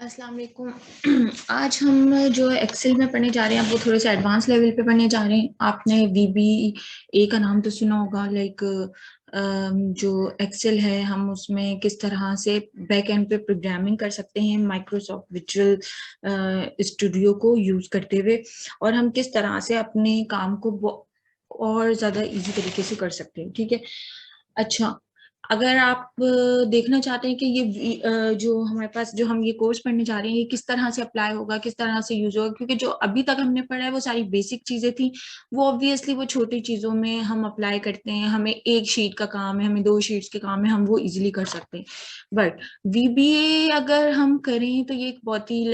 अस्सलाम वालेकुम। आज हम जो एक्सेल में पढ़ने जा रहे हैं वो थोड़े से एडवांस लेवल पे पढ़ने जा रहे हैं। आपने VBA का नाम तो सुना होगा। जो एक्सेल है हम उसमें किस तरह से बैक एंड पे प्रोग्रामिंग कर सकते हैं माइक्रोसॉफ्ट विजुअल स्टूडियो को यूज करते हुए, और हम किस तरह से अपने काम को और ज्यादा इजी तरीके से कर सकते हैं। ठीक है। अच्छा, अगर आप देखना चाहते हैं कि जो हमारे पास जो हम ये कोर्स पढ़ने जा रहे हैं ये किस तरह से अप्लाई होगा, किस तरह से यूज होगा, क्योंकि जो अभी तक हमने पढ़ा है वो सारी बेसिक चीजें थी। वो ऑब्वियसली वो छोटी चीजों में हम अप्लाई करते हैं। हमें एक शीट का काम है, हमें 2 शीट्स के काम है, हम वो इजिली कर सकते हैं। बट VBA अगर हम करें तो ये एक बहुत ही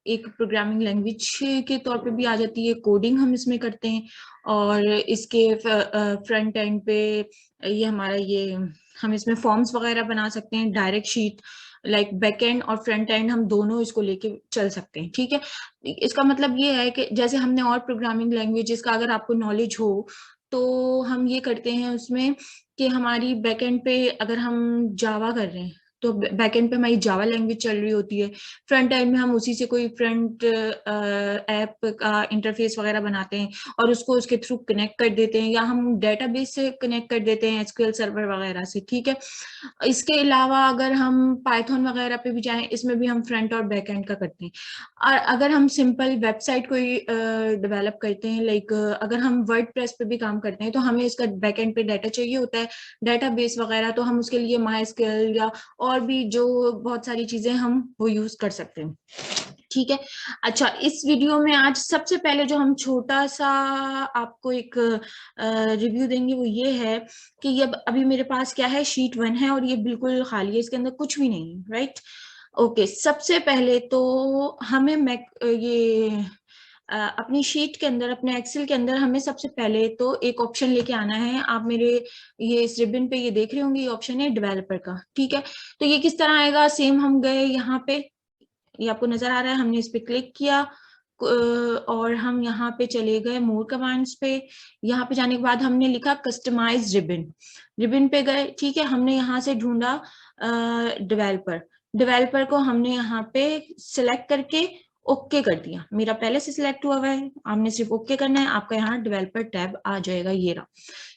एक प्रोग्रामिंग लैंग्वेज के तौर पे भी आ जाती है। कोडिंग हम इसमें करते हैं, और इसके फ्रंट एंड पे ये हमारा ये हम इसमें फॉर्म्स वगैरह बना सकते हैं। डायरेक्ट शीट बैक एंड और फ्रंट एंड हम दोनों इसको लेके चल सकते हैं। ठीक है। इसका मतलब ये है कि जैसे हमने और प्रोग्रामिंग लैंग्वेजेस का अगर आपको नॉलेज हो तो हम ये करते हैं उसमें कि हमारी बैक एंड पे अगर हम जावा कर रहे हैं तो बैक एंड पे हमारी जावा लैंग्वेज चल रही होती है। फ्रंट एंड में हम उसी से कोई फ्रंट ऐप का इंटरफेस वगैरह बनाते हैं और उसको उसके थ्रू कनेक्ट कर देते हैं, या हम डेटाबेस से कनेक्ट कर देते हैं एसक्यूएल सर्वर वगैरह से। ठीक है। इसके अलावा अगर हम पाइथन वगैरह पे भी जाएं, इसमें भी हम फ्रंट और बैक एंड का करते हैं। और अगर हम सिंपल वेबसाइट कोई डेवलप करते हैं, अगर हम वर्डप्रेस पे भी काम करते हैं तो हमें इसका बैक एंड पे डाटा चाहिए होता है, डेटाबेस वगैरह। तो हम उसके लिए माइस्क्यूएल या और भी जो बहुत सारी चीजें हम वो यूज कर सकते हैं। ठीक है। अच्छा, इस वीडियो में आज सबसे पहले जो हम छोटा सा आपको एक रिव्यू देंगे वो ये है कि ये अभी मेरे पास क्या है, शीट 1 है और ये बिल्कुल खाली है, इसके अंदर कुछ भी नहीं है। राइट। ओके, सबसे पहले तो हमें अपनी शीट के अंदर, अपने एक्सेल के अंदर हमें सबसे पहले तो एक ऑप्शन लेके आना है। आप मेरे ये इस रिबन पे ये देख रहे होंगे, ये ऑप्शन है डेवलपर का। ठीक है। तो ये किस तरह आएगा, सेम हम गए यहाँ पे, ये आपको नजर आ रहा है, हमने इस पे क्लिक किया और हम यहाँ पे चले गए मोर कमांड्स पे। यहाँ पे जाने के बाद हमने लिखा कस्टमाइज रिबन, रिबन पे गए। ठीक है। हमने यहाँ से ढूंढा डेवलपर, डेवलपर को हमने यहाँ पे सिलेक्ट करके ओके कर दिया। मेरा पहले से सिलेक्ट हुआ है, आपने सिर्फ ओके करना है, आपका यहाँ डेवलपर टैब आ जाएगा, ये रहा।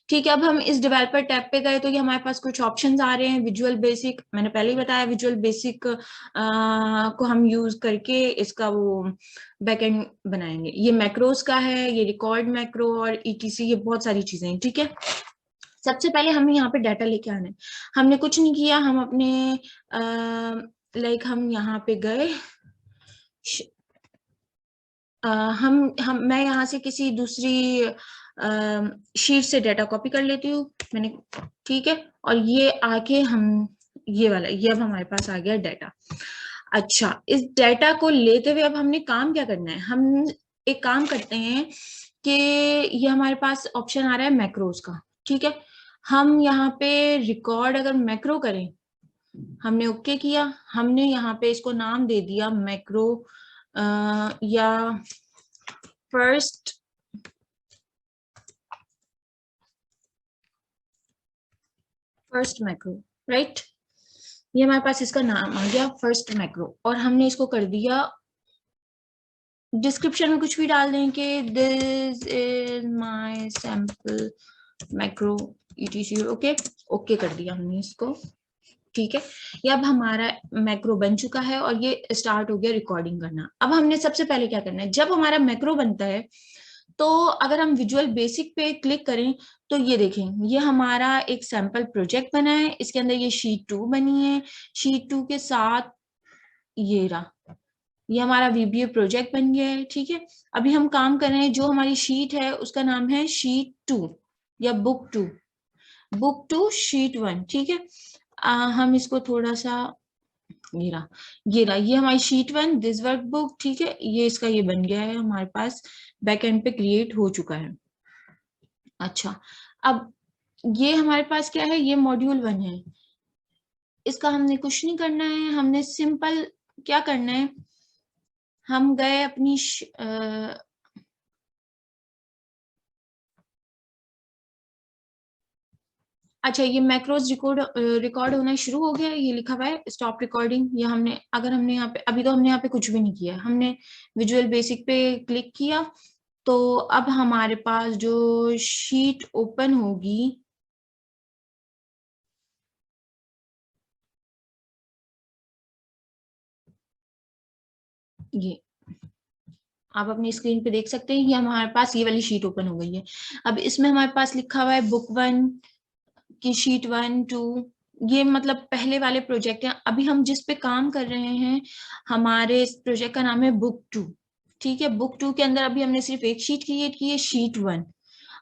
ठीक है। अब हम इस डेवलपर टैब पे गए तो ये हमारे पास कुछ ऑप्शंस आ रहे हैं। विजुअल बेसिक, मैंने पहले ही बताया, विजुअल बेसिक को हम यूज करके इसका वो बैकएंड बनाएंगे। ये मैक्रोस का है, ये रिकॉर्ड मैक्रो और ETC, ये बहुत सारी चीजें हैं। ठीक है। सबसे पहले हमें यहाँ पे डाटा लेके आना है। हमने कुछ नहीं किया, हम अपने हम यहाँ पे गए, मैं यहाँ से किसी दूसरी शीट से डाटा कॉपी कर लेती हूँ मैंने। ठीक है। और ये आके हम ये वाला, ये अब हमारे पास आ गया डाटा। अच्छा, इस डाटा को लेते हुए अब हमने काम क्या करना है, हम एक काम करते हैं कि ये हमारे पास ऑप्शन आ रहा है मैक्रोस का। ठीक है। हम यहाँ पे रिकॉर्ड अगर मैक्रो करें, हमने ओके किया, हमने यहाँ पे इसको नाम दे दिया मैक्रो या फर्स्ट मैक्रो। राइट। ये हमारे पास इसका नाम आ गया फर्स्ट मैक्रो, और हमने इसको कर दिया, डिस्क्रिप्शन में कुछ भी डाल दें कि this is my sample macro ETC। Okay, okay कर दिया हमने इसको। ठीक है। ये अब हमारा मैक्रो बन चुका है और ये स्टार्ट हो गया रिकॉर्डिंग करना। अब हमने सबसे पहले क्या करना है, जब हमारा मैक्रो बनता है तो अगर हम विजुअल बेसिक पे क्लिक करें तो ये देखें, ये हमारा एक सैंपल प्रोजेक्ट बना है, इसके अंदर ये शीट 2 बनी है। शीट 2 के साथ ये रहा, ये हमारा VBA प्रोजेक्ट बन गया है। ठीक है। अभी हम काम कर रहे हैं, जो हमारी शीट है उसका नाम है शीट 2 या बुक 2, बुक 2 शीट 1। ठीक है। हम इसको थोड़ा सा, ये रहा, ये रहा, ये हमारी शीट 1 दिस वर्क बुक। ठीक है। ये इसका ये बन गया है, हमारे पास बैक एंड पे क्रिएट हो चुका है। अच्छा, अब ये हमारे पास क्या है, ये मॉड्यूल 1 है, इसका हमने कुछ नहीं करना है। हमने सिंपल क्या करना है, हम गए अपनी अच्छा, ये मैक्रोज रिकॉर्ड होना शुरू हो गया है, ये लिखा हुआ है स्टॉप रिकॉर्डिंग। ये हमने, अगर हमने यहाँ पे, अभी तो हमने यहाँ पे कुछ भी नहीं किया है, हमने विजुअल बेसिक पे क्लिक किया, तो अब हमारे पास जो शीट ओपन होगी, ये आप अपनी स्क्रीन पे देख सकते हैं, ये हमारे पास ये वाली शीट ओपन हो गई है। अब इसमें हमारे पास लिखा हुआ है बुक 1 की शीट 1 2, ये मतलब पहले वाले प्रोजेक्ट हैं। अभी हम जिस पे काम कर रहे हैं, हमारे इस प्रोजेक्ट का नाम है बुक 2। ठीक है, बुक 2 के अंदर अभी हमने सिर्फ एक शीट क्रिएट की है, शीट 1।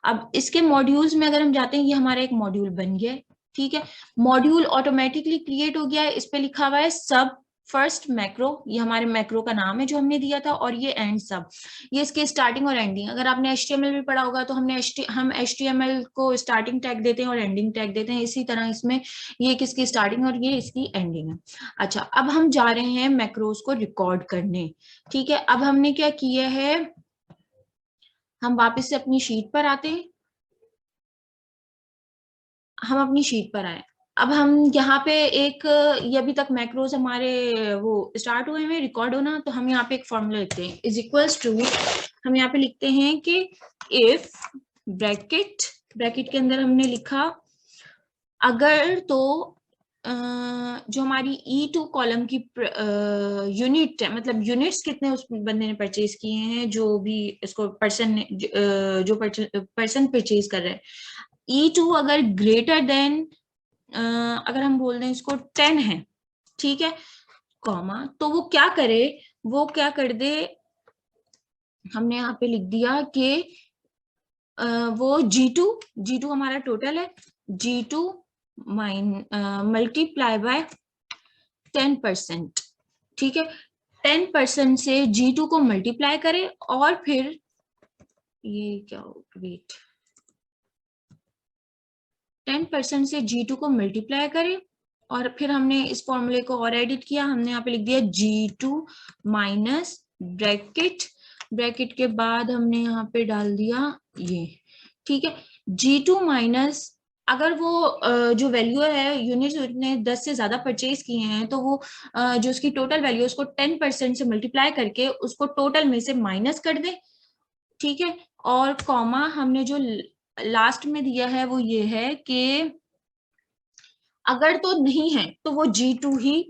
अब इसके मॉड्यूल्स में अगर हम जाते हैं, ये हमारा एक मॉड्यूल बन गया है। ठीक है, मॉड्यूल ऑटोमेटिकली क्रिएट हो गया है। इस पे लिखा हुआ है सब फर्स्ट मैक्रो, ये हमारे मैक्रो का नाम है जो हमने दिया था, और ये एंड सब, ये इसके स्टार्टिंग और एंडिंग। अगर आपने HTML भी पढ़ा होगा तो हम HTML को स्टार्टिंग टैग देते हैं और एंडिंग टैग देते हैं, इसी तरह इसमें ये किसकी स्टार्टिंग और ये इसकी एंडिंग है। अच्छा, अब हम जा रहे हैं मैक्रोज को रिकॉर्ड करने। ठीक है, अब हमने क्या किया है, हम वापस से अपनी शीट पर आते हैं, हम अपनी शीट पर आए। अब हम यहाँ पे एक, ये अभी तक मैक्रोज हमारे वो स्टार्ट हुए हैं रिकॉर्ड होना, तो हम यहाँ पे एक फॉर्मूला लिखते हैं, इज इक्वल्स टू, हम यहाँ पे लिखते हैं कि इफ ब्रैकेट, ब्रैकेट के अंदर हमने लिखा अगर तो जो हमारी E2 कॉलम की यूनिट है, मतलब यूनिट्स कितने उस बंदे ने परचेज किए हैं, जो भी इसको पर्सन ने जो पर्सन परचेज कर रहा है, E2 अगर ग्रेटर देन, अगर हम बोल दें इसको 10 है, ठीक है, कॉमा, तो वो क्या करे, वो क्या कर दे, हमने यहाँ पे लिख दिया कि वो G2 हमारा टोटल है, G2 मल्टीप्लाई बाय 10%। ठीक है, 10% से G2 को मल्टीप्लाई करे, और फिर ये क्या, वेट, 10% से G2 को मल्टीप्लाई करे, और फिर हमने इस फॉर्मूले को और एडिट किया, हमने यहाँ पे लिख दिया G2 माइनस ब्रैकेट, ब्रैकेट के बाद हमने यहाँ पे डाल दिया ये। ठीक है, G2 माइनस, अगर वो जो वैल्यू है, यूनिट्स ने 10 से ज्यादा परचेज किए हैं, तो वो जो उसकी टोटल वैल्यू है उसको 10% से मल्टीप्लाई करके उसको टोटल में से माइनस कर दे। ठीक है, और कॉमा हमने जो लास्ट में दिया है वो ये है कि अगर तो नहीं है तो वो G2 ही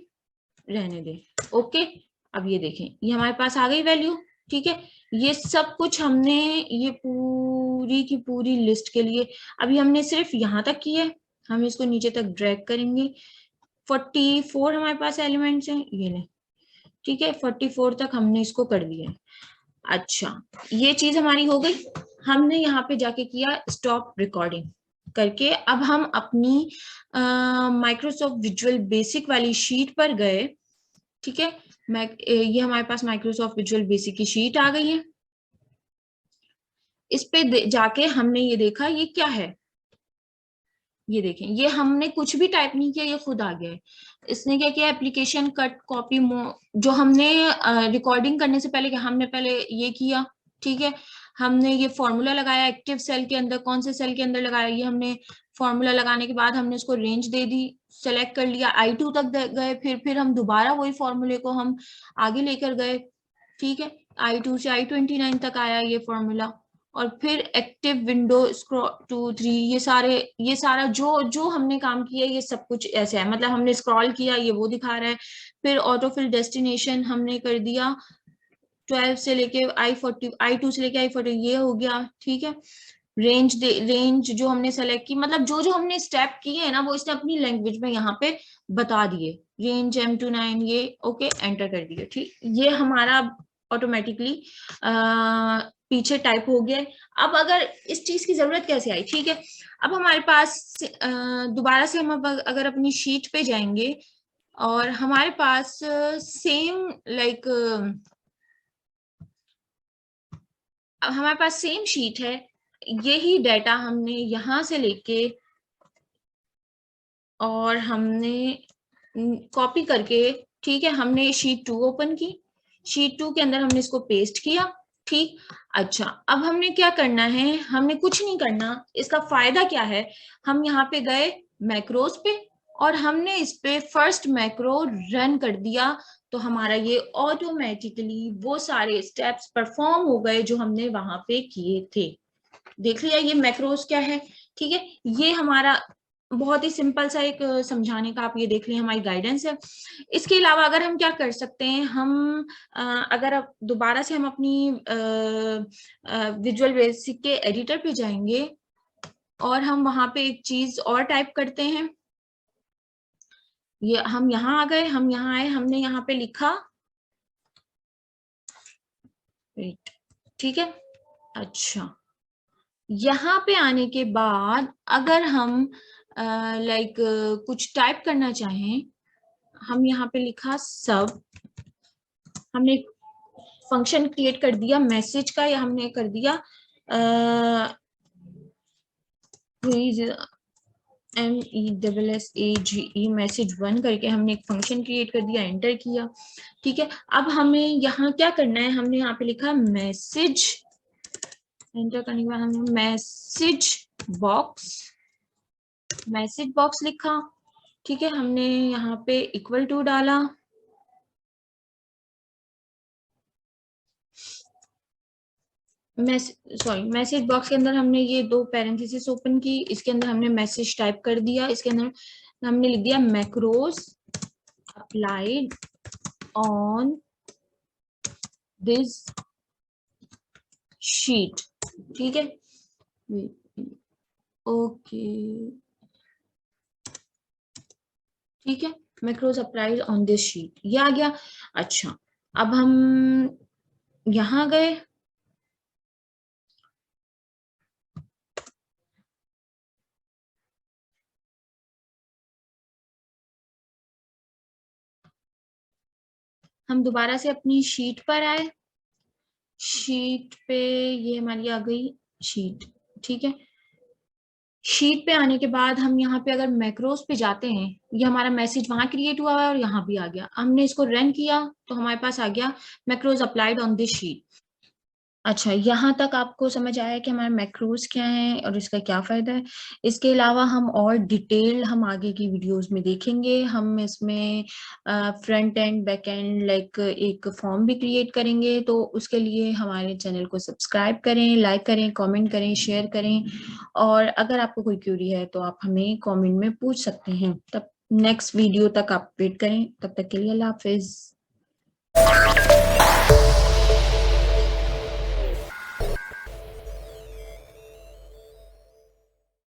रहने दे। ओके, अब ये देखें, ये हमारे पास आ गई वैल्यू। ठीक है, ये सब कुछ हमने, ये पूरी की पूरी लिस्ट के लिए अभी हमने सिर्फ यहां तक की है, हम इसको नीचे तक ड्रैग करेंगे। 44 हमारे पास एलिमेंट्स हैं, ये ले, ठीक है, 44 तक हमने इसको कर दिया है। अच्छा, ये चीज हमारी हो गई, हमने यहाँ पे जाके किया स्टॉप रिकॉर्डिंग करके। अब हम अपनी माइक्रोसॉफ्ट विजुअल बेसिक वाली शीट पर गए। ठीक है, ये हमारे पास माइक्रोसॉफ्ट विजुअल बेसिक की शीट आ गई है। इस पे जाके हमने ये देखा, ये क्या है, ये देखें, ये हमने कुछ भी टाइप नहीं किया, ये खुद आ गया है। इसने क्या किया, एप्लीकेशन कट कॉपी जो हमने रिकॉर्डिंग करने से पहले हमने पहले ये किया। ठीक है, हमने ये फॉर्मूला लगाया, एक्टिव सेल के अंदर, कौन से सेल के अंदर लगाया, ये हमने फॉर्मूला लगाने के बाद हमने उसको रेंज दे दी, सेलेक्ट कर लिया, I2 तक गए, फिर हम दोबारा वही फॉर्मूले को हम आगे लेकर गए। ठीक है, I2 से I29 तक आया ये फॉर्मूला, और फिर एक्टिव विंडो स्क्रॉल 2 3, ये सारा जो जो हमने काम किया, ये सब कुछ ऐसे है, मतलब हमने स्क्रॉल किया, ये वो दिखा रहा है। फिर ऑटोफिल डेस्टिनेशन हमने कर दिया 12 से लेके I2 से लेके I40, ये हो गया। ठीक है, रेंज जो हमने सेलेक्ट की, मतलब जो जो हमने स्टेप किए हैं ना, वो इसने अपनी लैंग्वेज में यहाँ पे बता दिए, रेंज M29, ये ओके, एंटर कर दिए। ठीक, ये हमारा ऑटोमेटिकली पीछे टाइप हो गया। अब अगर इस चीज की जरूरत कैसे आई, ठीक है, अब हमारे पास दोबारा से हम अगर अपनी शीट पे जाएंगे, और हमारे पास सेम लाइक, हमारे पास सेम शीट है, यही डाटा हमने यहां से लेके और हमने कॉपी करके, ठीक है, हमने शीट 2 ओपन की, शीट 2 के अंदर हमने इसको पेस्ट किया। ठीक, अच्छा, अब हमने क्या करना है, हमने कुछ नहीं करना, इसका फायदा क्या है, हम यहाँ पे गए, मैक्रोज पे और हमने इस पे फर्स्ट मैक्रो रन कर दिया, तो हमारा ये ऑटोमेटिकली वो सारे स्टेप्स परफॉर्म हो गए जो हमने वहां पे किए थे। देख लिया ये मैक्रोज क्या है। ठीक है, ये हमारा बहुत ही सिंपल सा एक समझाने का, आप ये देख लिया हमारी गाइडेंस है। इसके अलावा अगर हम क्या कर सकते हैं, हम अगर दोबारा से हम अपनी विजुअल बेसिक के एडिटर पे जाएंगे और हम वहां पे एक चीज और टाइप करते हैं। ये हम यहाँ आ गए, हम यहाँ आए, हमने यहाँ पे लिखा वेट, ठीक है। अच्छा, यहाँ पे आने के बाद अगर हम लाइक कुछ टाइप करना चाहें, हम यहाँ पे लिखा सब, हमने फंक्शन क्रिएट कर दिया मैसेज का, या हमने कर दिया MESSAGE मैसेज 1 करके हमने एक फंक्शन क्रिएट कर दिया, एंटर किया। ठीक है, अब हमें यहाँ क्या करना है, हमने यहाँ पे लिखा मैसेज, एंटर करने के बाद हमने मैसेज बॉक्स लिखा। ठीक है, हमने यहाँ पे इक्वल टू डाला, मैसेज बॉक्स के अंदर हमने ये दो पैरेंथेसिस ओपन की, इसके अंदर हमने मैसेज टाइप कर दिया, इसके अंदर हमने लिख दिया macros applied on this sheet. ठीक है, ओके, ठीक है, macros applied on this sheet, ये आ गया। अच्छा, अब हम यहां गए, हम दोबारा से अपनी शीट पर आए, शीट पे ये हमारी आ गई शीट। ठीक है, शीट पे आने के बाद हम यहाँ पे अगर मैक्रोज पे जाते हैं, ये हमारा मैसेज वहां क्रिएट हुआ है और यहाँ भी आ गया, हमने इसको रन किया तो हमारे पास आ गया macros applied on this sheet. अच्छा, यहाँ तक आपको समझ आया कि हमारे मैक्रोज क्या हैं और इसका क्या फायदा है। इसके अलावा हम और डिटेल हम आगे की वीडियोस में देखेंगे। हम इसमें front end back and like एक फॉर्म भी क्रिएट करेंगे, तो उसके लिए हमारे चैनल को सब्सक्राइब करें, लाइक करें, कमेंट करें, शेयर करें। और अगर आपको कोई क्यूरी है तो आप हमें कमेंट में पूछ सकते हैं। तब नेक्स्ट वीडियो तक आप वेट करें, तब तक के लिए अल्लाह हाफिज।